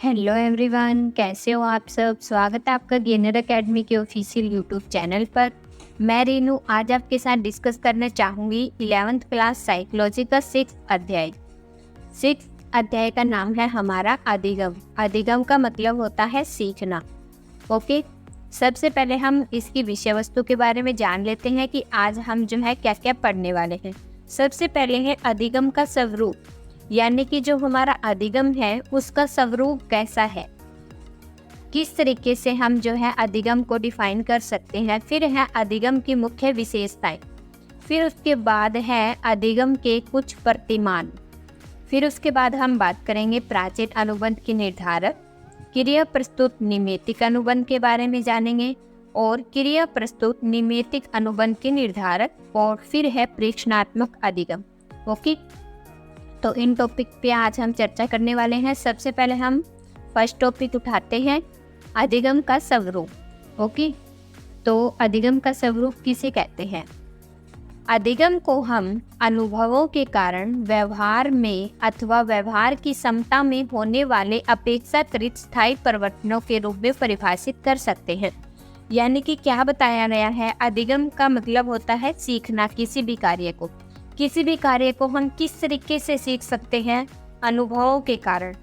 Hello everyone, कैसे हो आप सब। स्वागत है आपका गेनर एकेडमी के ऑफिशियल यूट्यूब चैनल पर। मैं रेनू आज आपके साथ डिस्कस करना चाहूँगी 11th क्लास साइकोलॉजी का 6th अध्याय का नाम है हमारा अधिगम। अधिगम का मतलब होता है सीखना। ओके, सबसे पहले हम इसकी विषय वस्तु के बारे में जान लेते हैं कि आज हम जो है क्या क्या पढ़ने वाले हैं। सबसे पहले है अधिगम का स्वरूप, यानी कि जो हमारा अधिगम है उसका स्वरूप कैसा है, किस तरीके से हम जो है अधिगम को डिफाइन कर सकते हैं। फिर है अधिगम की मुख्य विशेषताएं। फिर उसके बाद है अधिगम के कुछ प्रतिमान। फिर उसके बाद हम बात करेंगे प्राचीन अनुबंध के निर्धारक, क्रिया प्रस्तुत निमेतिक अनुबंध के बारे में जानेंगे और क्रिया प्रस्तुत निमेतिक अनुबंध के निर्धारक, और फिर है प्रेक्षणात्मक अधिगम। ओके, तो इन टॉपिक पे आज हम चर्चा करने वाले हैं। सबसे पहले हम फर्स्ट टॉपिक उठाते हैं अधिगम का स्वरूप। ओके, तो अधिगम का स्वरूप किसे कहते हैं। अधिगम को हम अनुभवों के कारण व्यवहार में अथवा व्यवहार की क्षमता में होने वाले अपेक्षाकृत स्थायी परिवर्तनों के रूप में परिभाषित कर सकते हैं। यानी कि क्या बताया गया है, अधिगम का मतलब होता है सीखना। किसी भी कार्य को हम किस तरीके से सीख सकते हैं, अनुभवों के कारण।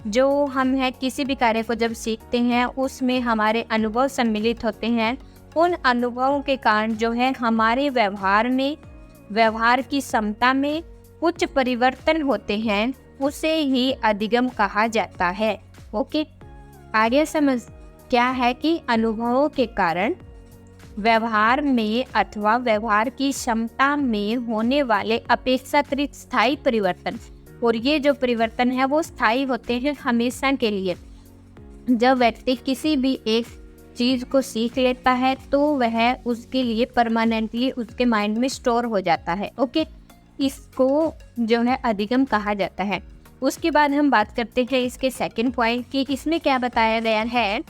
जो हम है किसी भी कार्य को जब सीखते हैं उसमें हमारे अनुभव सम्मिलित होते हैं। उन अनुभवों के कारण जो है हमारे व्यवहार में, व्यवहार की क्षमता में कुछ परिवर्तन होते हैं, उसे ही अधिगम कहा जाता है। ओके, आगे समझ क्या है कि अनुभवों के कारण व्यवहार में अथवा व्यवहार की क्षमता में होने वाले अपेक्षाकृत स्थायी परिवर्तन, और ये जो परिवर्तन है वो स्थायी होते हैं हमेशा के लिए। जब व्यक्ति किसी भी एक चीज़ को सीख लेता है तो वह उसके लिए परमानेंटली उसके माइंड में स्टोर हो जाता है। ओके, इसको जो है अधिगम कहा जाता है। उसके बाद हम बात करते हैं इसके सेकंड पॉइंट कि इसमें क्या बताया गया है।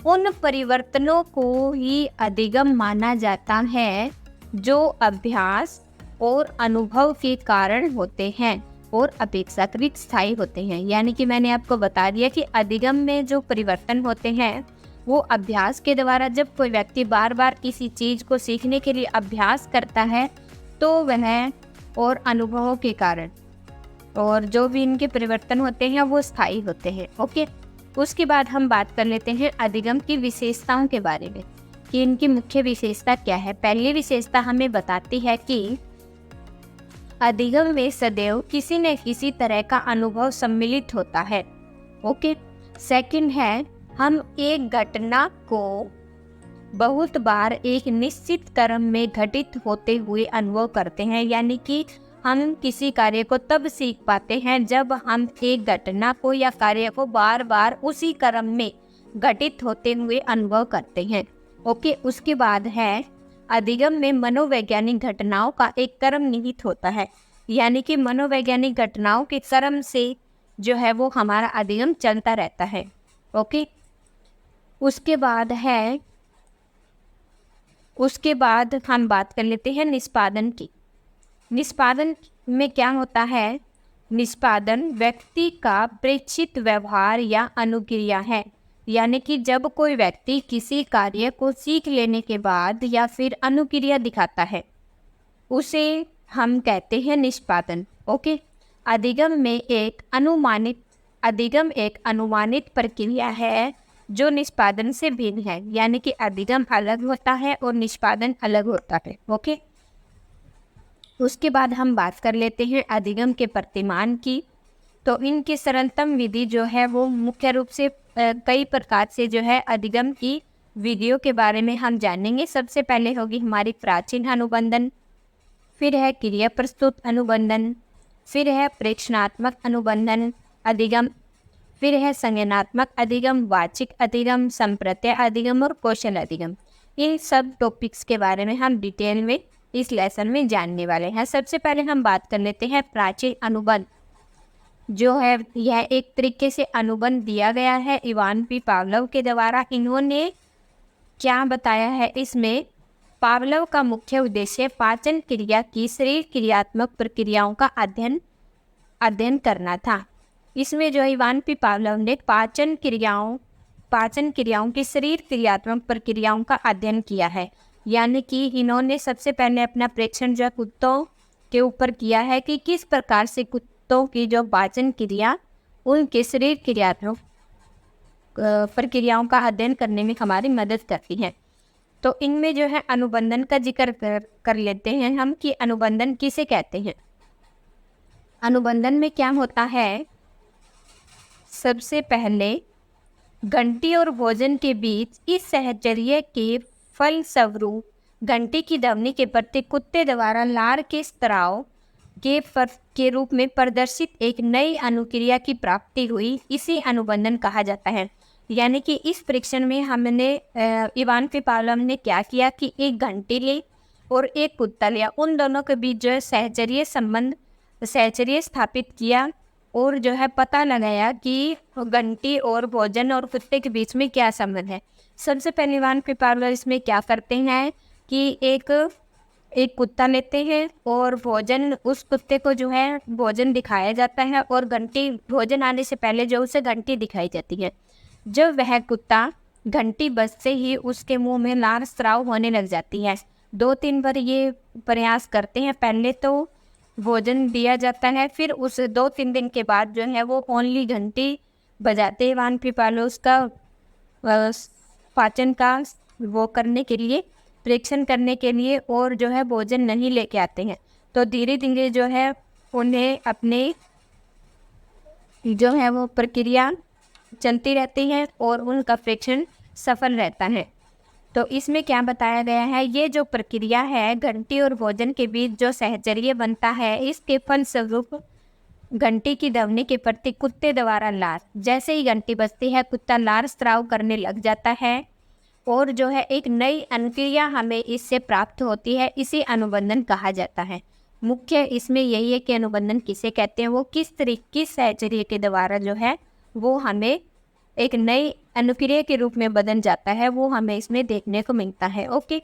उन परिवर्तनों को ही अधिगम माना जाता है जो अभ्यास और अनुभव के कारण होते हैं और अपेक्षाकृत स्थायी होते हैं। यानी कि मैंने आपको बता दिया कि अधिगम में जो परिवर्तन होते हैं वो अभ्यास के द्वारा, जब कोई व्यक्ति बार बार किसी चीज़ को सीखने के लिए अभ्यास करता है तो वह, और अनुभवों के कारण, और जो भी इनके परिवर्तन होते हैं वो स्थायी होते हैं। ओके, उसके बाद हम बात कर लेते हैं अधिगम की विशेषताओं के बारे में कि इनकी मुख्य विशेषता क्या है। पहली विशेषता हमें बताती है कि अधिगम में सदैव किसी न किसी तरह का अनुभव सम्मिलित होता है। ओके, सेकंड है हम एक घटना को बहुत बार एक निश्चित क्रम में घटित होते हुए अनुभव करते हैं। यानी कि हम किसी कार्य को तब सीख पाते हैं जब हम एक घटना को या कार्य को बार बार उसी क्रम में घटित होते हुए अनुभव करते हैं। ओके, उसके बाद है अधिगम में मनोवैज्ञानिक घटनाओं का एक क्रम निहित होता है। यानी कि मनोवैज्ञानिक घटनाओं के क्रम से जो है वो हमारा अधिगम चलता रहता है। ओके, उसके बाद हम बात कर लेते हैं निष्पादन की। निष्पादन में क्या होता है। निष्पादन व्यक्ति का प्रेक्षित व्यवहार या अनुक्रिया है। यानी कि जब कोई व्यक्ति किसी कार्य को सीख लेने के बाद या फिर अनुक्रिया दिखाता है उसे हम कहते हैं निष्पादन। ओके, अधिगम एक अनुमानित प्रक्रिया है जो निष्पादन से भिन्न है। यानी कि अधिगम अलग होता है और निष्पादन अलग होता है। ओके, उसके बाद हम बात कर लेते हैं अधिगम के प्रतिमान की। तो इनकी सरलतम विधि जो है वो मुख्य रूप से कई प्रकार से जो है अधिगम की विधियों के बारे में हम जानेंगे। सबसे पहले होगी हमारी प्राचीन अनुबंधन, फिर है क्रिया प्रस्तुत अनुबंधन, फिर है प्रेक्षणात्मक अनुबंधन अधिगम, फिर है संज्ञानात्मक अधिगम, वाचिक अधिगम, संप्रत्यय अधिगम और कौशल अधिगम। इन सब टॉपिक्स के बारे में हम डिटेल में इस लेसन में जानने वाले हैं। सबसे पहले हम बात कर लेते हैं प्राचीन अनुबंध। जो है यह एक तरीके से अनुबंध दिया गया है इवान पी पावलोव के द्वारा। इन्होंने क्या बताया है इसमें, पावलोव का मुख्य उद्देश्य पाचन क्रिया की शरीर क्रियात्मक प्रक्रियाओं का अध्ययन करना था। इसमें जो है इवान पी पावलोव ने पाचन क्रियाओं की शरीर क्रियात्मक प्रक्रियाओं का अध्ययन किया है। यानी कि इन्होंने सबसे पहले अपना प्रेक्षण जो है कुत्तों के ऊपर किया है कि किस प्रकार से कुत्तों की जो पाचन क्रिया उनके शरीर क्रियात्मक प्रक्रियाओं का अध्ययन करने में हमारी मदद करती है। तो इनमें जो है अनुबंधन का जिक्र कर लेते हैं हम कि अनुबंधन किसे कहते हैं। अनुबंधन में क्या होता है, सबसे पहले घंटी और भोजन के बीच इस सहचर्य के फलस्वरूप घंटी की ध्वनि के प्रति कुत्ते द्वारा लार के स्त्राव के रूप में प्रदर्शित एक नई अनुक्रिया की प्राप्ति हुई। इसी अनुबंधन कहा जाता है। यानी कि इस परीक्षण में हमने इवान पी पावलोव ने क्या किया कि एक घंटी ली और एक कुत्ता लिया, उन दोनों के बीच जो है सहचर्य स्थापित किया और जो है पता लगाया कि घंटी और भोजन और कुत्ते के बीच में क्या संबंध है। सबसे पहले इवान पी पावलोव इसमें क्या करते हैं कि एक कुत्ता लेते हैं और भोजन, उस कुत्ते को जो है भोजन दिखाया जाता है और घंटी, भोजन आने से पहले जो उसे घंटी दिखाई जाती है। जब वह कुत्ता घंटी बजते ही उसके मुंह में लार स्राव होने लग जाती है। 2-3 बार ये प्रयास करते हैं। पहले तो भोजन दिया जाता है, फिर उस 2-3 दिन के बाद जो है वो ओनली घंटी बजाते हैं इवान पी पावलोव उसका पाचन का वो करने के लिए, परीक्षण करने के लिए, और जो है भोजन नहीं लेके आते हैं। तो धीरे धीरे जो है उन्हें अपने जो है वो प्रक्रिया चलती रहती है और उनका परीक्षण सफल रहता है। तो इसमें क्या बताया गया है, ये जो प्रक्रिया है घंटी और भोजन के बीच जो सहचर्य बनता है, इसके फलस्वरूप घंटी की ध्वनि के प्रति कुत्ते द्वारा लार, जैसे ही घंटी बजती है कुत्ता लार स्राव करने लग जाता है और जो है एक नई अनुक्रिया हमें इससे प्राप्त होती है। इसे अनुबंधन कहा जाता है। मुख्य इसमें यही है कि अनुबंधन किसे कहते हैं, वो किस सहचर्य के द्वारा जो है वो हमें एक नई अनुक्रिया के रूप में बदल जाता है, वो हमें इसमें देखने को मिलता है। ओके,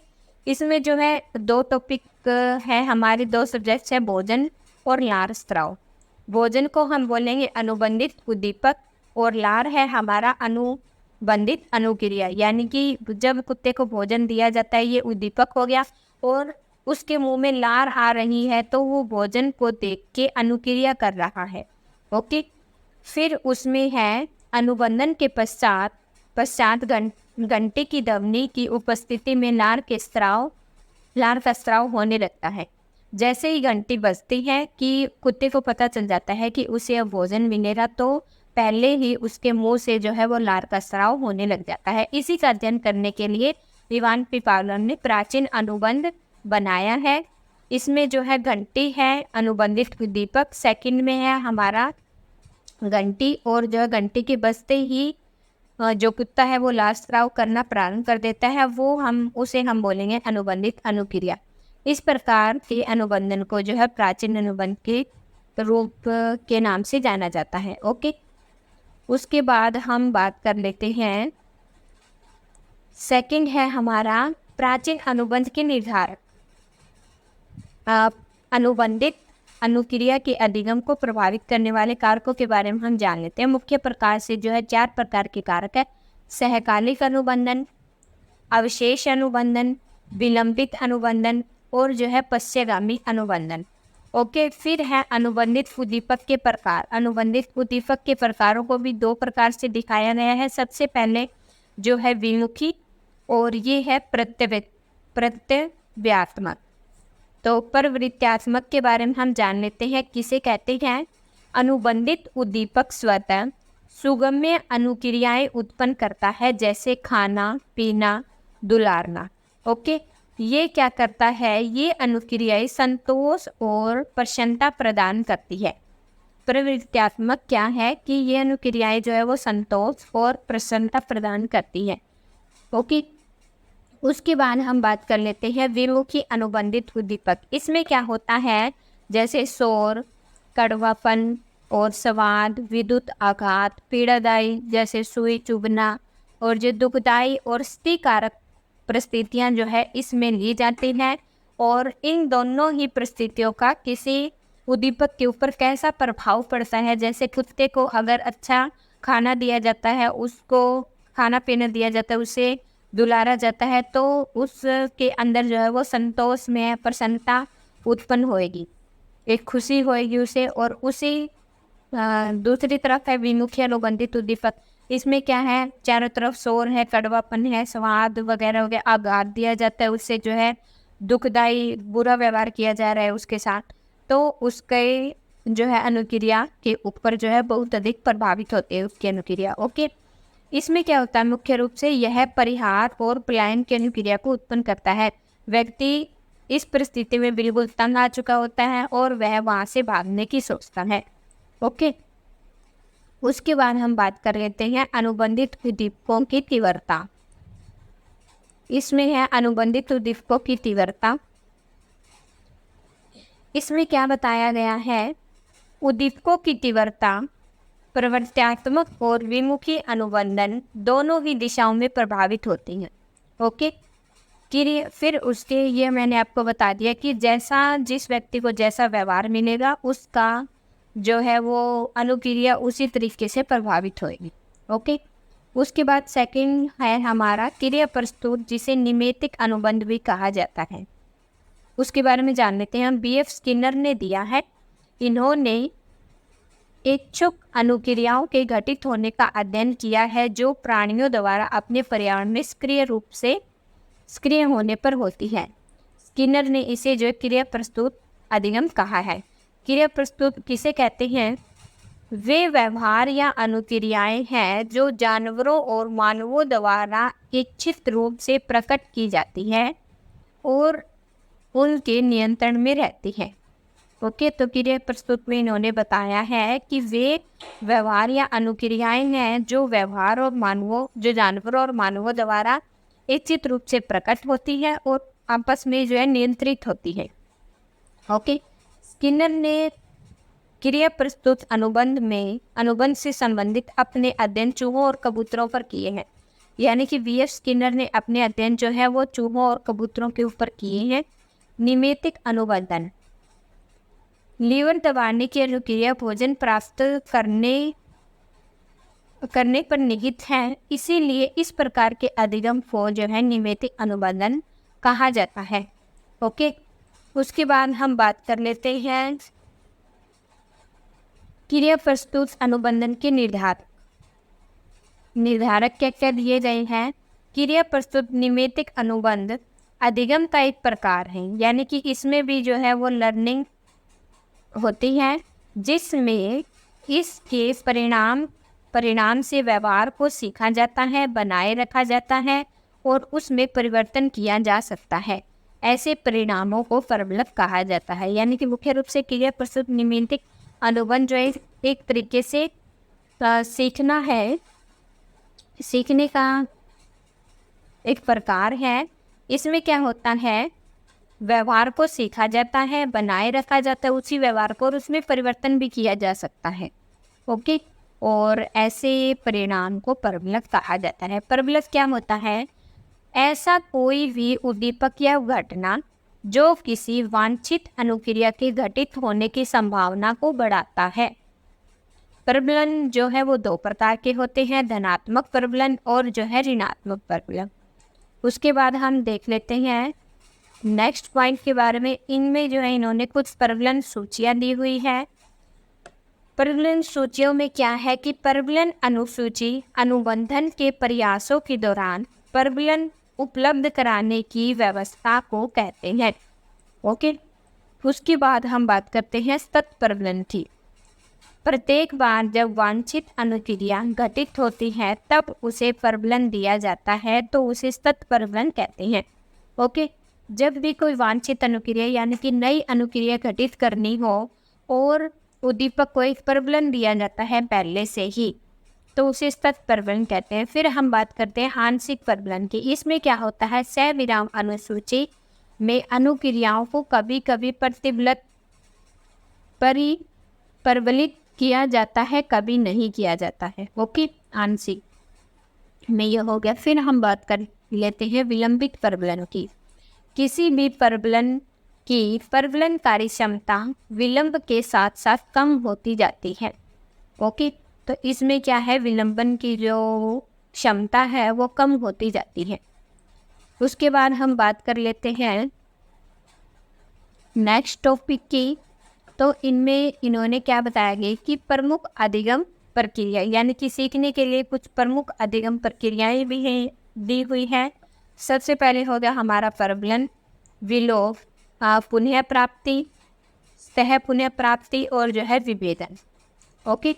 इसमें जो है 2 टॉपिक है हमारे, 2 सब्जेक्ट्स है, भोजन और लार स्राव। भोजन को हम बोलेंगे अनुबंधित उद्दीपक और लार है हमारा अनुबंधित अनुक्रिया। यानी कि जब कुत्ते को भोजन दिया जाता है ये उद्दीपक हो गया और उसके मुंह में लार आ रही है तो वो भोजन को देख के अनुक्रिया कर रहा है। ओके, फिर उसमें है अनुबंधन के पश्चात घंटे की ध्वनि की उपस्थिति में लार का स्राव होने लगता है। जैसे ही घंटी बजती है कि कुत्ते को पता चल जाता है कि उसे अब भोजन मिलेगा, तो पहले ही उसके मुंह से जो है वो लार का स्राव होने लग जाता है। इसी का अध्ययन करने के लिए इवान पी पावलोव ने प्राचीन अनुबंध बनाया है। इसमें जो है घंटी है अनुबंधित उद्दीपक, सेकंड में है हमारा घंटी, और जो है घंटी के बजते ही जो कुत्ता है वो लार स्राव करना प्रारंभ कर देता है, वो उसे हम बोलेंगे अनुबंधित अनुक्रिया। इस प्रकार के अनुबंधन को जो है प्राचीन अनुबंध के रूप के नाम से जाना जाता है। ओके, उसके बाद हम बात कर लेते हैं, सेकंड है हमारा प्राचीन अनुबंध के निर्धारक। अनुबंधित अनुक्रिया के अधिगम को प्रभावित करने वाले कारकों के बारे में हम जान लेते हैं। मुख्य प्रकार से जो है 4 प्रकार के कारक है, सहकालिक अनुबंधन, अवशेष अनुबंधन, विलंबित अनुबंधन और जो है पश्चगामी अनुबंधन। ओके, फिर है अनुबंधित उद्दीपक के प्रकार। अनुबंधित उद्दीपक के प्रकारों को भी 2 प्रकार से दिखाया गया है। सबसे पहले जो है विमुखी और ये है प्रत्यव्यात्मक। तो प्रवृत्त्यात्मक के बारे में हम जान लेते हैं, किसे कहते हैं। अनुबंधित उद्दीपक स्वतः सुगम्य अनुक्रियाएं उत्पन्न करता है, जैसे खाना, पीना, दुलारना। ओके, ये क्या करता है, ये अनुक्रियाएं संतोष और प्रसन्नता प्रदान करती है। प्रवृत्त्यात्मक क्या है कि ये अनुक्रियाएं जो है वो संतोष और प्रसन्नता प्रदान करती है। ओके, उसके बाद हम बात कर लेते हैं विमुखी अनुबंधित उद्दीपक। इसमें क्या होता है, जैसे शोर, कड़वापन और स्वाद, विद्युत आघात, पीड़ादायी जैसे सुई चुभना, और जो दुखदायी और स्थितिकारक परिस्थितियां जो है इसमें ली जाती हैं। और इन दोनों ही परिस्थितियों का किसी उद्दीपक के ऊपर कैसा प्रभाव पड़ता है। जैसे कुत्ते को अगर अच्छा खाना दिया जाता है, उसको खाना पीना दिया जाता है, उसे दुलारा जाता है, तो उसके अंदर जो है वो संतोष में प्रसन्नता उत्पन्न होएगी, एक खुशी होएगी उसे। और उसी दूसरी तरफ है विमुखी अनुबंधित उद्दीपक। इसमें क्या है, चारों तरफ शोर है, कड़वापन है, स्वाद वगैरह हो गया, आघात दिया जाता है, उससे जो है दुखदाई बुरा व्यवहार किया जा रहा है उसके साथ, तो उसके जो है अनुक्रिया के ऊपर जो है बहुत अधिक प्रभावित होती है उसकी अनुक्रिया। ओके, इसमें क्या होता है, मुख्य रूप से यह परिहार और पलायन की अनुक्रिया को उत्पन्न करता है। व्यक्ति इस परिस्थिति में बिल्कुल तंग आ चुका होता है और वह वहाँ से भागने की सोचता है। ओके, उसके बाद हम बात कर लेते हैं अनुबंधित उद्दीपकों की तीव्रता। इसमें है अनुबंधित उद्दीपकों की तीव्रता। इसमें क्या बताया गया है, उद्दीपकों की तीव्रता प्रवर्त्यात्मक और विमुखी अनुबंधन दोनों ही दिशाओं में प्रभावित होती हैं। ओके, फिर उसके ये मैंने आपको बता दिया कि जैसा जिस व्यक्ति को जैसा व्यवहार मिलेगा उसका जो है वो अनुक्रिया उसी तरीके से प्रभावित होगी। ओके, उसके बाद सेकंड है हमारा क्रिया प्रस्तुत, जिसे निमेतिक अनुबंध भी कहा जाता है। उसके बारे में जान लेते हैं हम। B.F. स्किनर ने दिया है, इन्होंने इच्छुक अनुक्रियाओं के घटित होने का अध्ययन किया है जो प्राणियों द्वारा अपने पर्यावरण में सक्रिय होने पर होती है। स्किनर ने इसे जो क्रिया प्रस्तुत अधिगम कहा है। क्रिया प्रस्तुत किसे कहते हैं, वे व्यवहार या अनुक्रियाएं हैं जो जानवरों और मानवों द्वारा इच्छित रूप से प्रकट की जाती है और उनके नियंत्रण में रहती है। ओके, तो क्रिया प्रस्तुत में इन्होंने बताया है कि वे व्यवहार या अनुक्रियाएं हैं जो जानवरों और मानवों द्वारा इच्छित रूप से प्रकट होती है और आपस में जो है नियंत्रित होती है। ओके, स्किनर ने क्रिया प्रस्तुत अनुबंध से संबंधित अपने अध्ययन चूहों और कबूतरों पर किए हैं। यानी कि B.F. स्किनर ने अपने अध्ययन जो है वो चूहों और कबूतरों के ऊपर किए हैं। निमेतिक अनुबंधन, लीवर दबाने की अनुक्रिया भोजन प्राप्त करने पर निहित है, इसीलिए इस प्रकार के अधिगम को जो है निमेतिक अनुबंधन कहा जाता है। ओके, उसके बाद हम बात कर लेते हैं क्रिया प्रस्तुत अनुबंधन के निर्धारक क्या क्या दिए गए हैं। क्रिया प्रस्तुत निमेतिक अनुबंध अधिगम का एक प्रकार है, यानी कि इसमें भी जो है वो लर्निंग होती है, जिसमें इसके परिणाम से व्यवहार को सीखा जाता है, बनाए रखा जाता है और उसमें परिवर्तन किया जा सकता है। ऐसे परिणामों को प्रबलक कहा जाता है। यानी कि मुख्य रूप से क्रिया प्रस्तुत निमेतिक अनुबंध जो है एक तरीके से सीखना है, सीखने का एक प्रकार है। इसमें क्या होता है, व्यवहार को सीखा जाता है, बनाए रखा जाता है उसी व्यवहार को, और उसमें परिवर्तन भी किया जा सकता है। ओके, और ऐसे परिणाम को प्रबलक कहा जाता है। प्रबलक क्या होता है, ऐसा कोई भी उद्दीपक या घटना जो किसी वांछित अनुक्रिया के घटित होने की संभावना को बढ़ाता है। प्रबलन जो है वो दो प्रकार के होते हैं, धनात्मक प्रबलन और जो है ऋणात्मक प्रबलन। उसके बाद हम देख लेते हैं नेक्स्ट पॉइंट के बारे में। इनमें जो है इन्होंने कुछ प्रबलन सूचियाँ दी हुई है। प्रबलन सूचियों में क्या है कि प्रबलन अनुसूची अनुबंधन के प्रयासों के दौरान प्रबलन उपलब्ध कराने की व्यवस्था को कहते हैं। ओके, उसके बाद हम बात करते हैं सतत प्रबलन की। प्रत्येक बार जब वांछित अनुक्रिया घटित होती है तब उसे प्रबलन दिया जाता है, तो उसे सतत प्रबलन कहते हैं। ओके, जब भी कोई वांछित अनुक्रिया यानी कि नई अनुक्रिया घटित करनी हो और उद्दीपक को एक प्रबलन दिया जाता है पहले से ही, तो उसे सतत प्रबलन कहते हैं। फिर हम बात करते हैं आंशिक प्रबलन की। इसमें क्या होता है, सविराम अनुसूची में अनुक्रियाओं को कभी कभी प्रबलित किया जाता है, कभी नहीं किया जाता है। ओके, आंशिक में यह हो गया। फिर हम बात कर लेते हैं विलंबित प्रबलन की। किसी भी प्रबलन कि प्रबलनकारी क्षमता विलंब के साथ साथ कम होती जाती है। ओके, तो इसमें क्या है, विलंबन की जो क्षमता है वो कम होती जाती है। उसके बाद हम बात कर लेते हैं नेक्स्ट टॉपिक की। तो इनमें इन्होंने क्या बताया गया कि प्रमुख अधिगम प्रक्रिया, यानी कि सीखने के लिए कुछ प्रमुख अधिगम प्रक्रियाएं भी हैं, दी हुई है। सबसे पहले हो गया हमारा प्रबलन, विलोप, पुनः प्राप्ति, सह पुनः प्राप्ति और जो है विभेदन। ओके,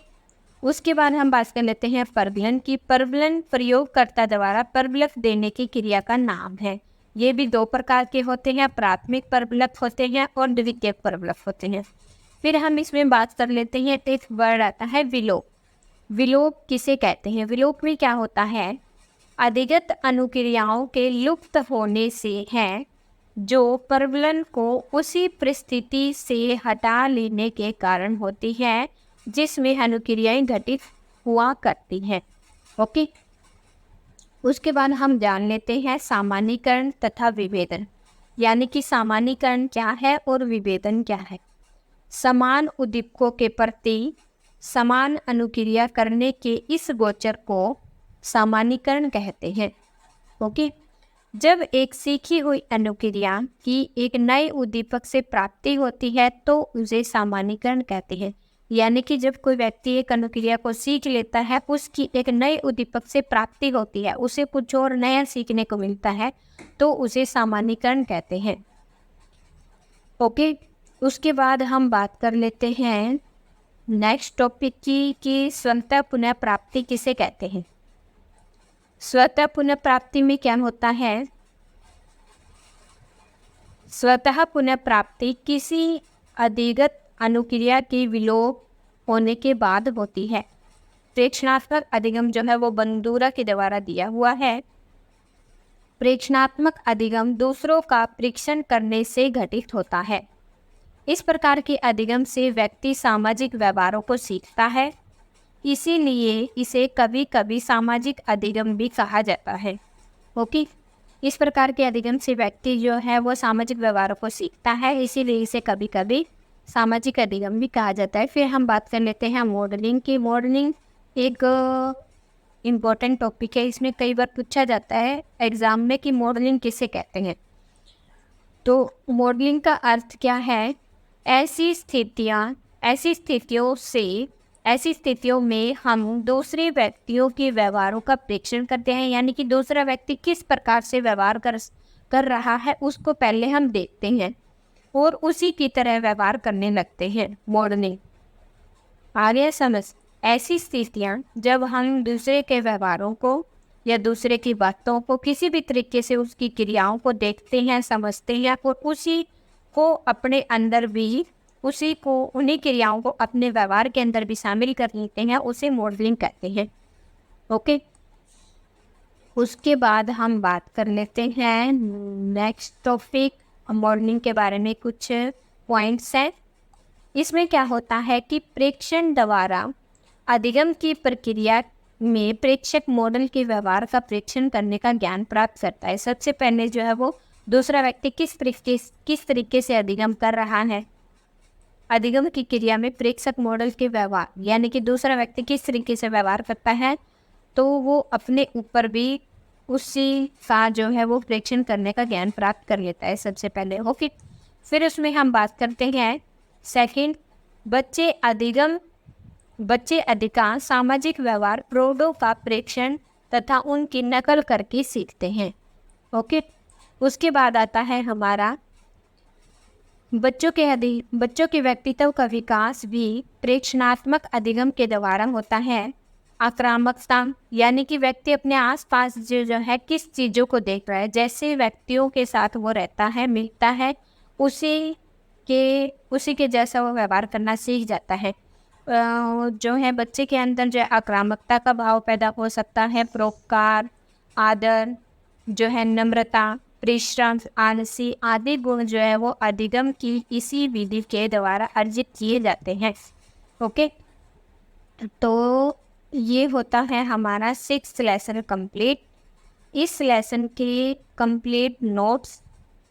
उसके बाद हम बात कर लेते हैं प्रबलन की। प्रबलन प्रयोगकर्ता द्वारा प्रबलक देने की क्रिया का नाम है। ये भी दो प्रकार के होते हैं, प्राथमिक प्रबलक होते हैं और द्वितीयक प्रबलक होते हैं। फिर हम इसमें बात कर लेते हैं, एक वर्ड आता है विलोप। विलोप किसे कहते हैं? विलोप में क्या होता है, अधिगत अनुक्रियाओं के लुप्त होने से है, जो प्रबलन को उसी परिस्थिति से हटा लेने के कारण होती है जिसमें अनुक्रियाएं घटित हुआ करती हैं। ओके, उसके बाद हम जान लेते हैं सामान्यीकरण तथा विभेदन, यानी कि सामान्यीकरण क्या है और विभेदन क्या है। समान उद्दीपकों के प्रति समान अनुक्रिया करने के इस गोचर को सामान्यीकरण कहते हैं। ओके, जब एक सीखी हुई अनुक्रिया की एक नए उद्दीपक से प्राप्ति होती है तो उसे सामान्यीकरण कहते हैं। यानी कि जब कोई व्यक्ति एक अनुक्रिया को सीख लेता है, उसकी एक नए उद्दीपक से प्राप्ति होती है, उसे कुछ और नया सीखने को मिलता है, तो उसे सामान्यीकरण कहते हैं। ओके, उसके बाद हम बात कर लेते हैं नेक्स्ट टॉपिक की कि स्वतः पुनः प्राप्ति किसे कहते हैं। स्वतः पुनः प्राप्ति में क्या होता है, स्वतः पुनः प्राप्ति किसी अधिगत अनुक्रिया के विलोप होने के बाद होती है। प्रेक्षणात्मक अधिगम जो है वो बंदूरा के द्वारा दिया हुआ है। प्रेक्षणात्मक अधिगम दूसरों का परीक्षण करने से घटित होता है। इस प्रकार के अधिगम से व्यक्ति सामाजिक व्यवहारों को सीखता है, इसीलिए इसे कभी कभी सामाजिक अधिगम भी कहा जाता है। ओके, इस प्रकार के अधिगम से व्यक्ति जो है वो सामाजिक व्यवहारों को सीखता है, इसीलिए इसे कभी कभी सामाजिक अधिगम भी कहा जाता है। फिर हम बात कर लेते हैं मॉडलिंग की। मॉडलिंग एक इम्पोर्टेंट टॉपिक है, इसमें कई बार पूछा जाता है एग्जाम में कि मॉडलिंग किसे कहते हैं। तो मॉडलिंग का अर्थ क्या है, ऐसी स्थितियों में हम दूसरे व्यक्तियों के व्यवहारों का प्रेक्षण करते हैं, यानी कि दूसरा व्यक्ति किस प्रकार से व्यवहार कर रहा है उसको पहले हम देखते हैं और उसी की तरह व्यवहार करने लगते हैं। मॉडलिंग आ गया समझ। ऐसी स्थितियाँ जब हम दूसरे के व्यवहारों को या दूसरे की बातों को किसी भी तरीके से उसकी क्रियाओं को देखते हैं, समझते हैं और उसी को अपने अंदर भी उन्हीं क्रियाओं को अपने व्यवहार के अंदर भी शामिल कर लेते हैं, उसे मॉडलिंग कहते हैं। ओके, उसके बाद हम बात कर लेते हैं नेक्स्ट टॉपिक, मॉडलिंग के बारे में कुछ पॉइंट्स हैं। इसमें क्या होता है कि प्रेक्षण द्वारा अधिगम की प्रक्रिया में प्रेक्षक मॉडल के व्यवहार का प्रेक्षण करने का ज्ञान प्राप्त करता है। सबसे पहले जो है वो दूसरा व्यक्ति किस तरीके से अधिगम कर रहा है, अधिगम की क्रिया में प्रेक्षक मॉडल के व्यवहार, यानी कि दूसरा व्यक्ति किस तरीके से व्यवहार करता है, तो वो अपने ऊपर भी उसी का जो है वो प्रेक्षण करने का ज्ञान प्राप्त कर लेता है सबसे पहले। ओके, फिर उसमें हम बात करते हैं सेकंड, बच्चे अधिकांश सामाजिक व्यवहार प्रौढ़ों का प्रेक्षण तथा उनकी नकल करके सीखते हैं। ओके, उसके बाद आता है हमारा बच्चों के व्यक्तित्व का विकास भी प्रेक्षणात्मक अधिगम के द्वारा होता है। आक्रामकता, यानी कि व्यक्ति अपने आसपास जो है किस चीज़ों को देख रहा है, जैसे व्यक्तियों के साथ वो रहता है, मिलता है, उसी के जैसा वो व्यवहार करना सीख जाता है। जो है बच्चे के अंदर जो है आक्रामकता का भाव पैदा हो सकता है। परोपकार, आदर, जो है नम्रता, परिश्रम, आलसी आदि गुण जो है वो अधिगम की इसी विधि के द्वारा अर्जित किए जाते हैं। ओके, तो ये होता है हमारा 6th लेसन कंप्लीट। इस लेसन के complete notes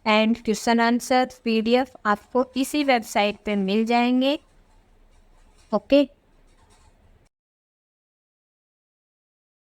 and question answer PDF आपको इसी वेबसाइट पे मिल जाएंगे। ओके,